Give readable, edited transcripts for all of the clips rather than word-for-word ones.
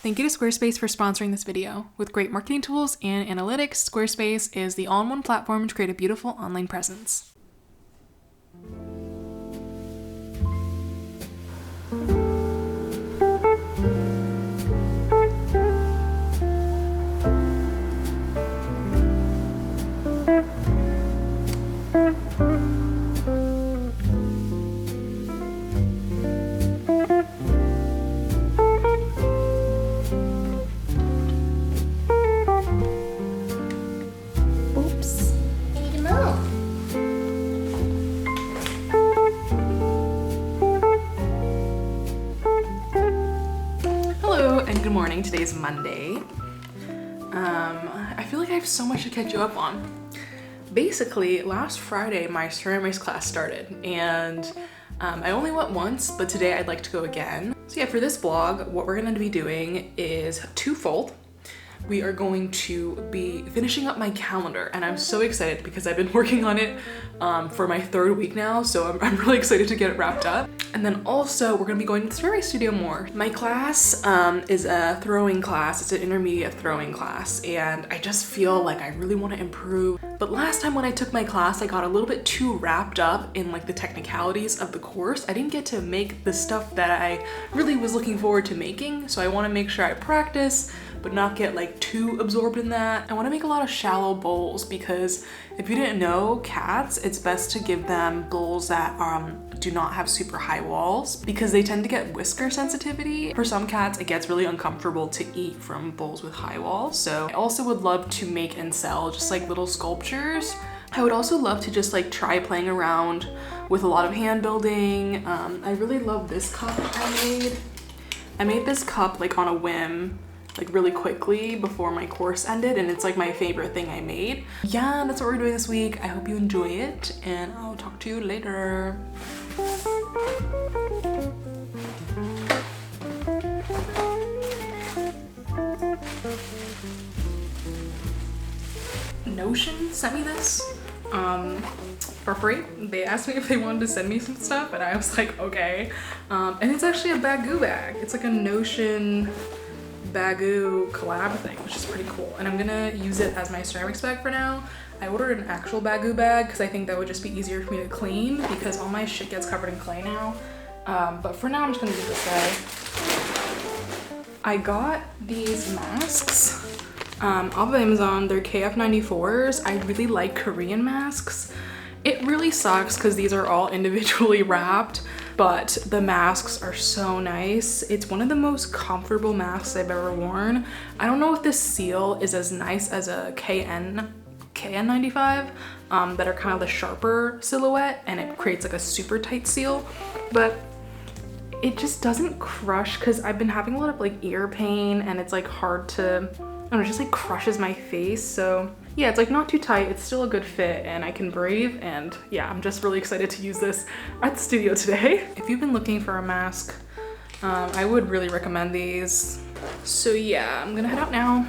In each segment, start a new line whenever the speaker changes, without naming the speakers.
Thank you to Squarespace for sponsoring this video. With great marketing tools and analytics, Squarespace is the all-in-one platform to create a beautiful online presence. Good morning. Today's Monday. I feel like I have so much to catch you up on. Basically, last Friday my ceramics class started and I only went once, but today I'd like to go again. So yeah, for this vlog, what we're going to be doing is twofold. We are going to be finishing up my calendar and I'm so excited because I've been working on it for my third week now, so I'm really excited to get it wrapped up. And then also we're gonna be going to the ceramics studio more. My class is a throwing class. It's an intermediate throwing class and I just feel like I really want to improve. But last time when I took my class, I got a little bit too wrapped up in like the technicalities of the course. I didn't get to make the stuff that I really was looking forward to making. So I want to make sure I practice, but not get like too absorbed in that. I want to make a lot of shallow bowls because if you didn't know, cats, it's best to give them bowls that do not have super high walls because they tend to get whisker sensitivity. For some cats, it gets really uncomfortable to eat from bowls with high walls. So I also would love to make and sell just like little sculptures. I would also love to just like try playing around with a lot of hand building. I really love this cup I made. I made this cup like on a whim, like really quickly before my course ended, and it's like my favorite thing I made. Yeah, that's what we're doing this week. I hope you enjoy it and I'll talk to you later. Notion sent me this for free. They asked me if they wanted to send me some stuff and I was like, okay. And it's actually a bagoo bag. It's like a Notion bagoo collab thing, which is pretty cool. And I'm gonna use it as my ceramics bag for now. I ordered an actual bagoo bag because I think that would just be easier for me to clean because all my shit gets covered in clay now. But for now, I'm just gonna use this guy. I got these masks off of Amazon. They're KF94s. I really like Korean masks. It really sucks because these are all individually wrapped, but the masks are so nice. It's one of the most comfortable masks I've ever worn. I don't know if this seal is as nice as a KN95 that are kind of the sharper silhouette and it creates like a super tight seal, but it just doesn't crush because I've been having a lot of like ear pain and it's like hard to, I don't know, it just like crushes my face. So yeah, it's like not too tight, it's still a good fit and I can breathe, and yeah, I'm just really excited to use this at the studio today. If you've been looking for a mask, I would really recommend these. So yeah, I'm gonna head out now.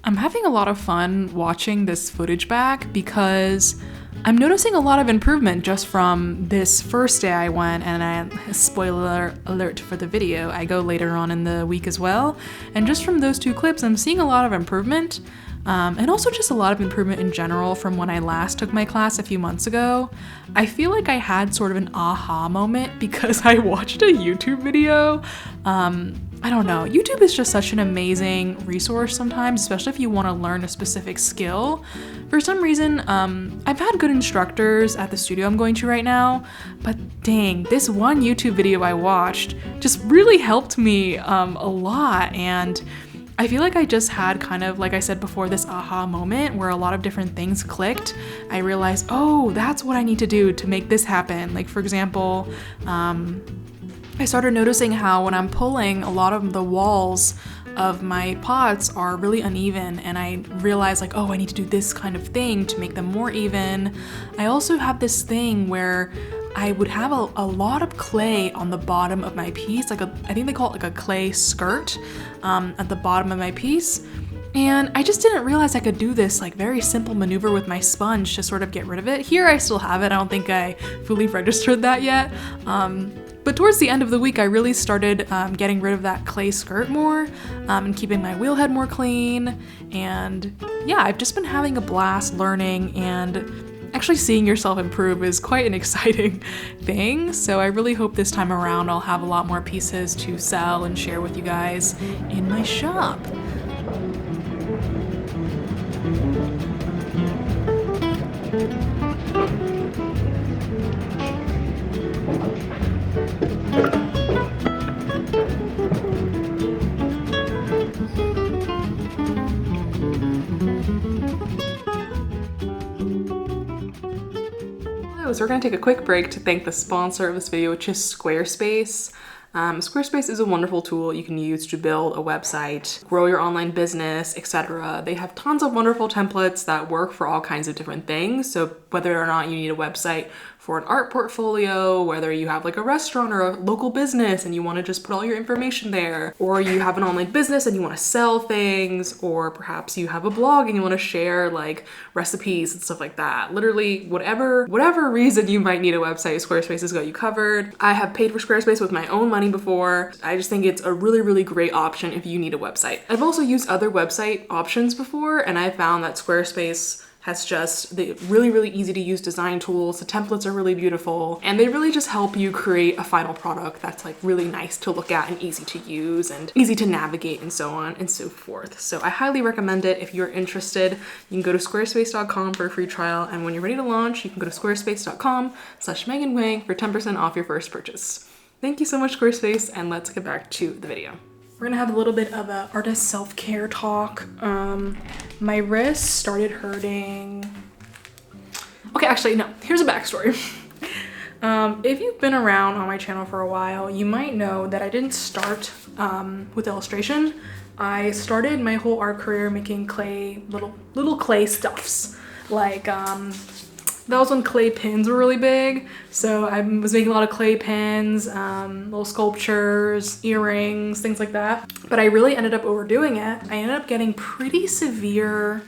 I'm having a lot of fun watching this footage back because I'm noticing a lot of improvement just from this first day I went, and spoiler alert for the video, I go later on in the week as well. And just from those two clips, I'm seeing a lot of improvement. And also just a lot of improvement in general from when I last took my class a few months ago. I feel like I had sort of an aha moment because I watched a YouTube video. I don't know, YouTube is just such an amazing resource sometimes, especially if you want to learn a specific skill. For some reason, I've had good instructors at the studio I'm going to right now, but dang, this one YouTube video I watched just really helped me a lot, and I feel like I just had kind of, like I said before, this aha moment where a lot of different things clicked. I realized, oh, that's what I need to do to make this happen. Like for example, I started noticing how when I'm pulling, a lot of the walls of my pots are really uneven, and I realized like, oh, I need to do this kind of thing to make them more even. I also have this thing where I would have a lot of clay on the bottom of my piece, I think they call it like a clay skirt at the bottom of my piece. And I just didn't realize I could do this like very simple maneuver with my sponge to sort of get rid of it. Here I still have it. I don't think I fully registered that yet. But towards the end of the week, I really started getting rid of that clay skirt more and keeping my wheel head more clean. And yeah, I've just been having a blast learning, and actually seeing yourself improve is quite an exciting thing. So I really hope this time around I'll have a lot more pieces to sell and share with you guys in my shop. So we're going to take a quick break to thank the sponsor of this video, which is Squarespace. Squarespace is a wonderful tool you can use to build a website, grow your online business, etc. They have tons of wonderful templates that work for all kinds of different things. So whether or not you need a website for an art portfolio, whether you have like a restaurant or a local business and you want to just put all your information there, or you have an online business and you want to sell things, or perhaps you have a blog and you want to share like recipes and stuff like that. Literally whatever reason you might need a website, Squarespace has got you covered. I have paid for Squarespace with my own money before. I just think it's a really, really great option if you need a website. I've also used other website options before, and I found that Squarespace has just the really, really easy to use design tools. The templates are really beautiful, and they really just help you create a final product that's like really nice to look at and easy to use and easy to navigate and so on and so forth. So I highly recommend it. If you're interested, you can go to squarespace.com for a free trial, and when you're ready to launch, you can go to squarespace.com/MeganWang for 10% off your first purchase. Thank you so much, Squarespace, and let's get back to the video. We're gonna have a little bit of a artist self-care talk. My wrist started hurting. Okay, actually, no, here's a backstory. If you've been around on my channel for a while, you might know that I didn't start with illustration. I started my whole art career making clay, little clay stuffs. Like, that was when clay pins were really big. So I was making a lot of clay pins, little sculptures, earrings, things like that. But I really ended up overdoing it. I ended up getting pretty severe,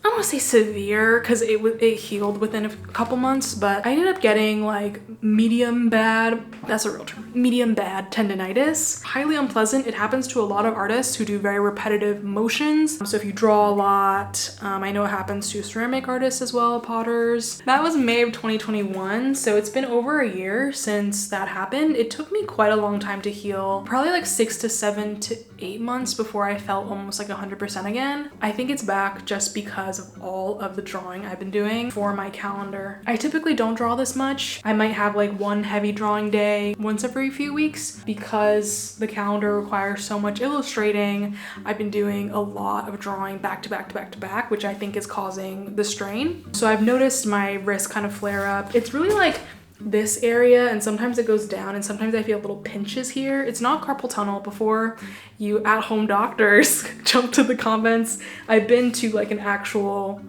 I don't want to say severe because it healed within a couple months, but I ended up getting like medium bad, that's a real term, medium bad tendinitis. Highly unpleasant. It happens to a lot of artists who do very repetitive motions. So if you draw a lot, I know it happens to ceramic artists as well, potters. That was May of 2021, so it's been over a year since that happened. It took me quite a long time to heal, probably like 6 to 7 to 8 months before I felt almost like 100% again. I think it's back just because of all of the drawing I've been doing for my calendar. I typically don't draw this much. I might have like one heavy drawing day once every few weeks because the calendar requires so much illustrating. I've been doing a lot of drawing back to back to back to back, which I think is causing the strain. So I've noticed my wrist kind of flare up. It's really like this area, and sometimes it goes down, and sometimes I feel little pinches here. It's not carpal tunnel. Before you at-home doctors jump to the comments, I've been to like an actual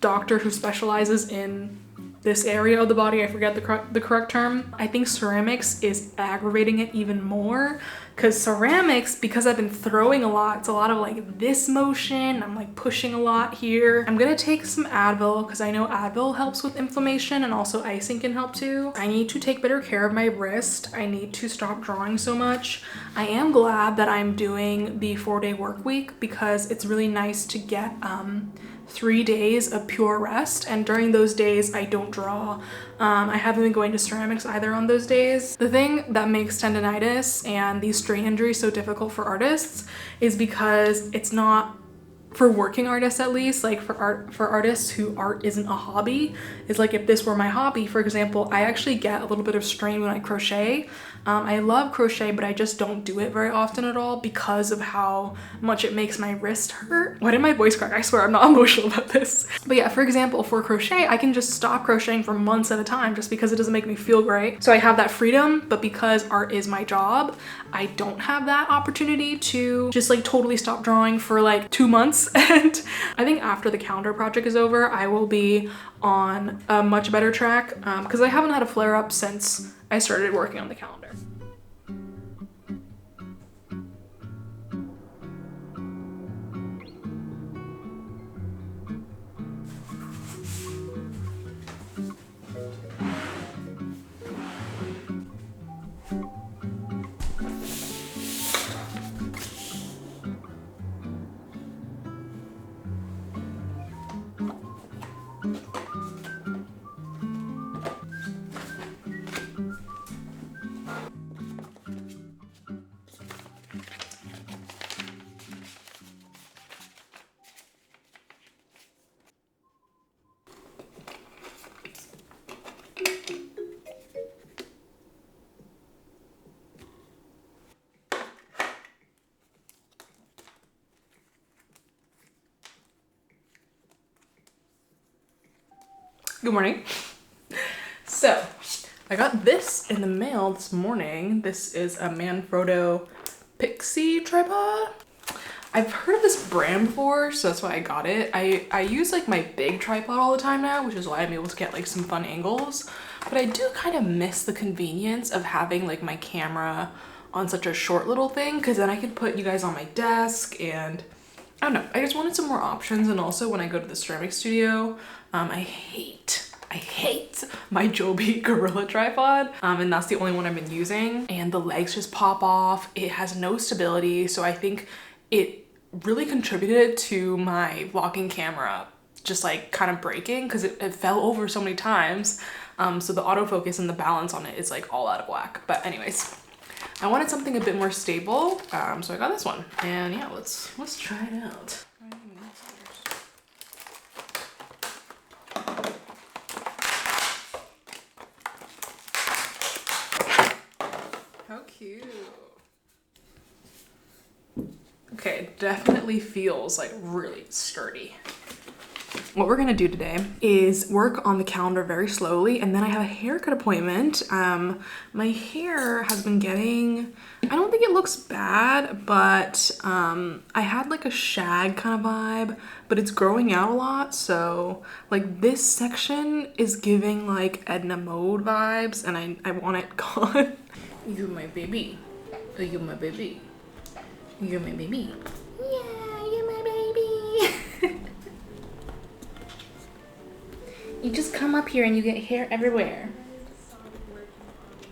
doctor who specializes in this area of the body. I forget the correct term. I think ceramics is aggravating it even more because ceramics, because I've been throwing a lot, it's a lot of like this motion. I'm like pushing a lot here. I'm gonna take some Advil because I know Advil helps with inflammation, and also icing can help too. I need to take better care of my wrist. I need to stop drawing so much. I am glad that I'm doing the 4-day work week because it's really nice to get 3 days of pure rest, and during those days I don't draw. I haven't been going to ceramics either on those days. The thing that makes tendinitis and these strain injuries so difficult for artists is because it's not for working artists at least, like for artists who art isn't a hobby, is like if this were my hobby, for example, I actually get a little bit of strain when I crochet. I love crochet, but I just don't do it very often at all because of how much it makes my wrist hurt. Why did my voice crack? I swear I'm not emotional about this. But yeah, for example, for crochet, I can just stop crocheting for months at a time just because it doesn't make me feel great. So I have that freedom, but because art is my job, I don't have that opportunity to just like totally stop drawing for like 2 months. And I think after the calendar project is over, I will be on a much better track because I haven't had a flare up since I started working on the calendar. Good morning. So I got this in the mail this morning. This is a Manfrotto Pixie tripod. I've heard of this brand before, so that's why I got it. I use like my big tripod all the time now, which is why I'm able to get like some fun angles. But I do kind of miss the convenience of having like my camera on such a short little thing, because then I could put you guys on my desk, and I don't know, I just wanted some more options. And also when I go to the ceramic studio, I hate my Joby Gorilla tripod, and that's the only one I've been using, and the legs just pop off. It has no stability, so I think it really contributed to my vlogging camera just like kind of breaking because it fell over so many times. So the autofocus and the balance on it is like all out of whack. But anyways, I wanted something a bit more stable, so I got this one, and yeah, let's try it out. How cute. Okay, it definitely feels like really sturdy. What we're gonna do today is work on the calendar very slowly, and then I have a haircut appointment. My hair has been getting, I don't think it looks bad, but I had like a shag kind of vibe, but it's growing out a lot. So like this section is giving like Edna Mode vibes, and I want it gone. You're my baby. You're my baby. You're my baby. Yeah, you're my baby. You just come up here and you get hair everywhere.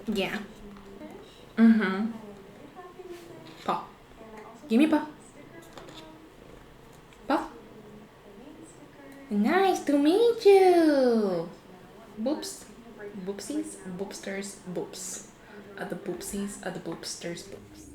Yeah. Mm-hmm. Paw. Give me paw. Paw. Nice to meet you. Boops. Boopsies. Boopsters. Boops. The boopsies. The boopsters. Boops.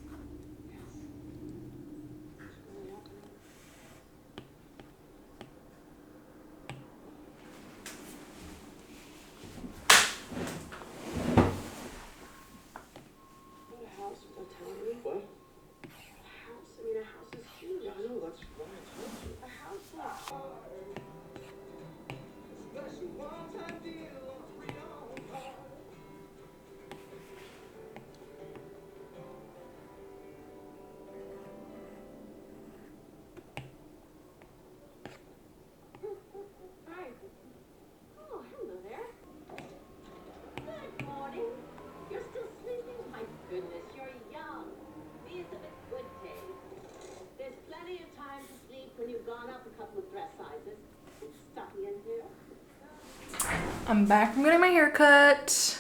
I'm back from getting my hair cut.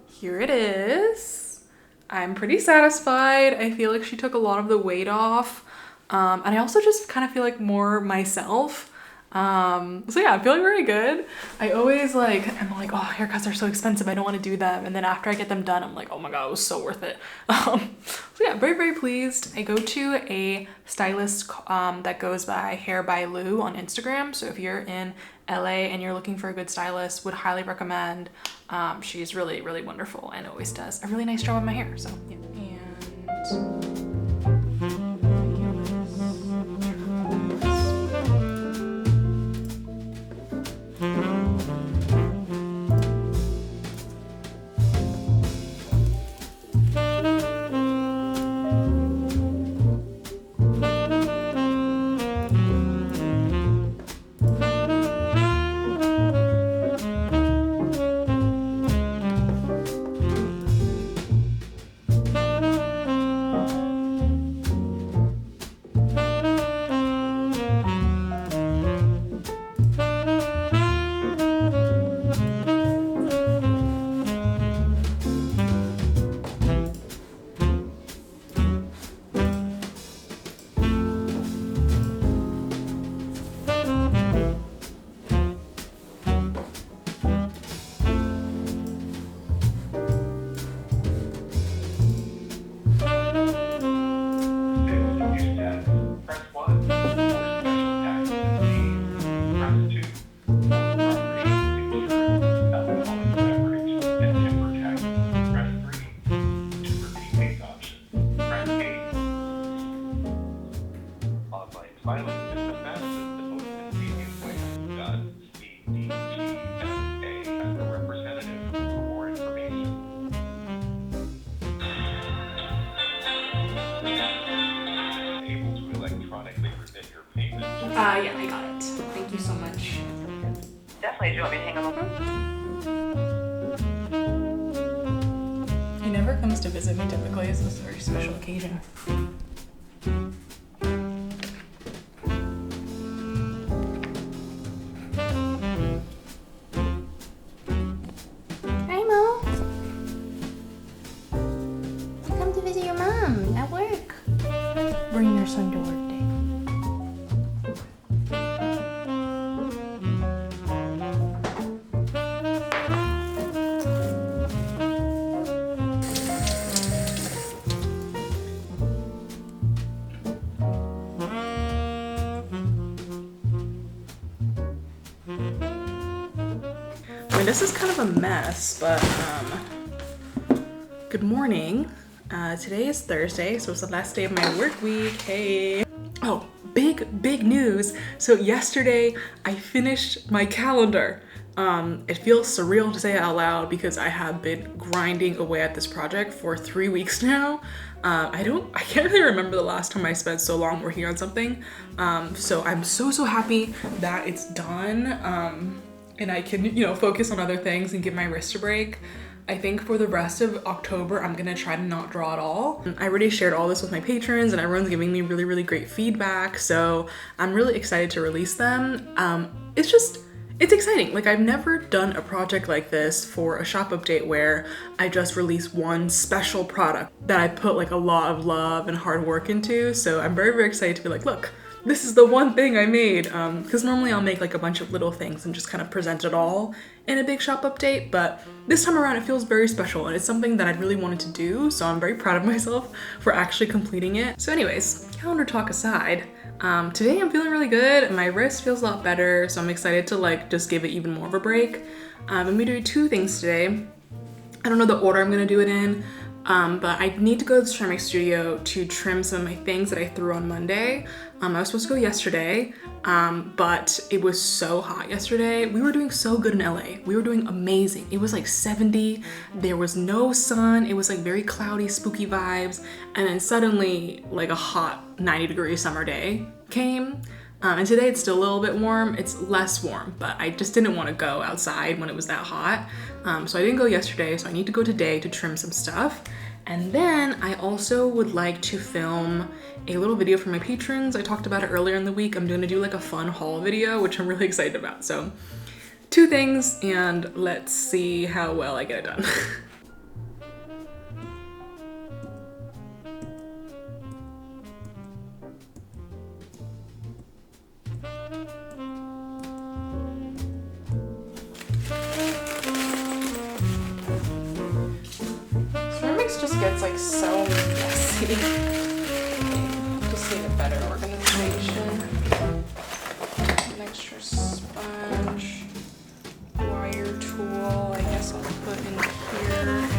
Here it is. I'm pretty satisfied. I feel like she took a lot of the weight off. And I also just kind of feel like more myself. So yeah, I'm feeling very good. I always like, I'm like, oh, haircuts are so expensive, I don't want to do them. And then after I get them done, I'm like, oh my God, it was so worth it. So yeah, very, very pleased. I go to a stylist that goes by Hair by Lou on Instagram. So if you're in LA and you're looking for a good stylist, would highly recommend. She's really, really wonderful and always does a really nice job with my hair. So yeah. And yeah, I got it. Thank you so much.
Definitely. Do you want me to hang up?
He never comes to visit me typically. It's a very special occasion.
Hi, Mo. Come to visit your mom at work. Bring your son to work day.
I mean, this is kind of a mess, but good morning. Today is Thursday, so it's the last day of my work week. Hey. Oh, big news. So yesterday I finished my calendar. It feels surreal to say it out loud because I have been grinding away at this project for 3 weeks now. I can't really remember the last time I spent so long working on something. So I'm so happy that it's done. And I can, focus on other things and give my wrist a break. I think for the rest of October, I'm gonna try to not draw at all. I already shared all this with my patrons and everyone's giving me really, really great feedback. So I'm really excited to release them. It's exciting. Like, I've never done a project like this for a shop update where I just release one special product that I put like a lot of love and hard work into. So I'm very, very excited to be like, look, this is the one thing I made. Because normally I'll make like a bunch of little things and just kind of present it all in a big shop update. But this time around it feels very special and it's something that I really wanted to do. So I'm very proud of myself for actually completing it. So anyways, calendar talk aside, today I'm feeling really good. My wrist feels a lot better. So I'm excited to like just give it even more of a break. I'm gonna do 2 things today. I don't know the order I'm gonna do it in. But I need to go to the ceramic studio to trim some of my things that I threw on Monday. I was supposed to go yesterday, but it was so hot yesterday. We were doing so good in LA. We were doing amazing. It was like 70, there was no sun. It was like very cloudy, spooky vibes. And then suddenly like a hot 90-degree summer day came. And today it's still a little bit warm. It's less warm, but I just didn't want to go outside when it was that hot. So I didn't go yesterday, so I need to go today to trim some stuff. And then I also would like to film a little video for my patrons. I talked about it earlier in the week. I'm gonna do like a fun haul video, which I'm really excited about. So 2 things, and let's see how well I get it done. so messy. Just need a better organization. An extra sponge, wire tool, I guess I'll put in here.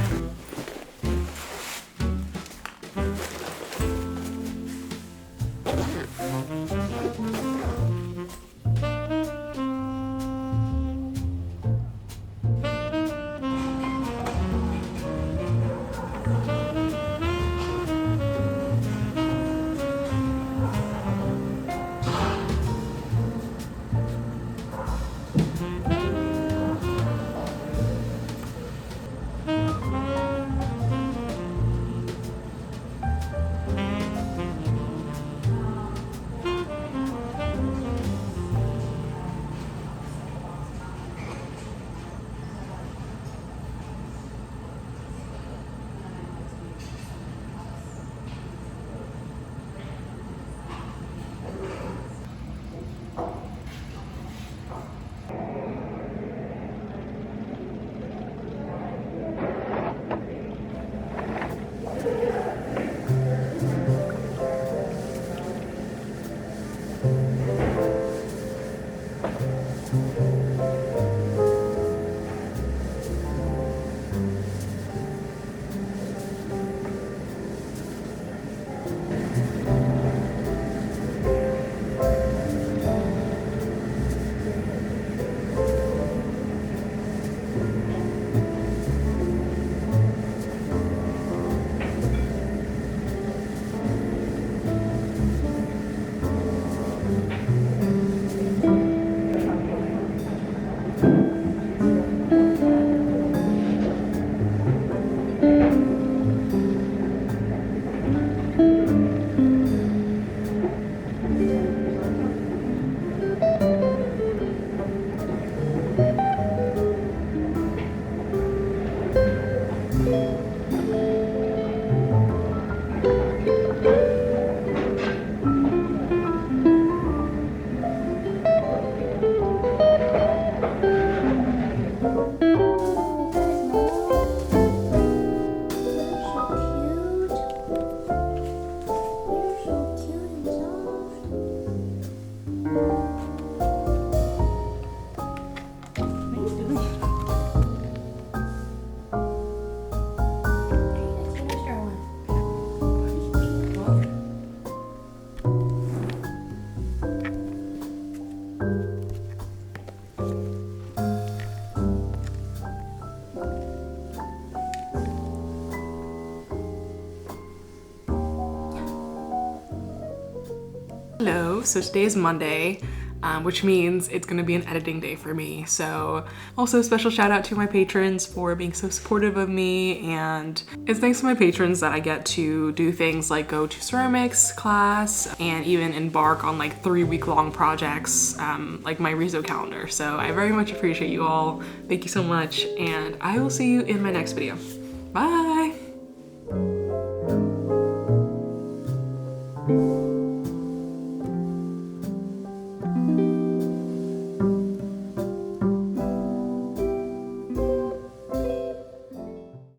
Hello, so today is Monday, which means it's gonna be an editing day for me. So also a special shout out to my patrons for being so supportive of me, and it's thanks to my patrons that I get to do things like go to ceramics class and even embark on like 3-week-long projects like my Rezo calendar. So I very much appreciate you all. Thank you so much, and I will see you in my next video. Bye!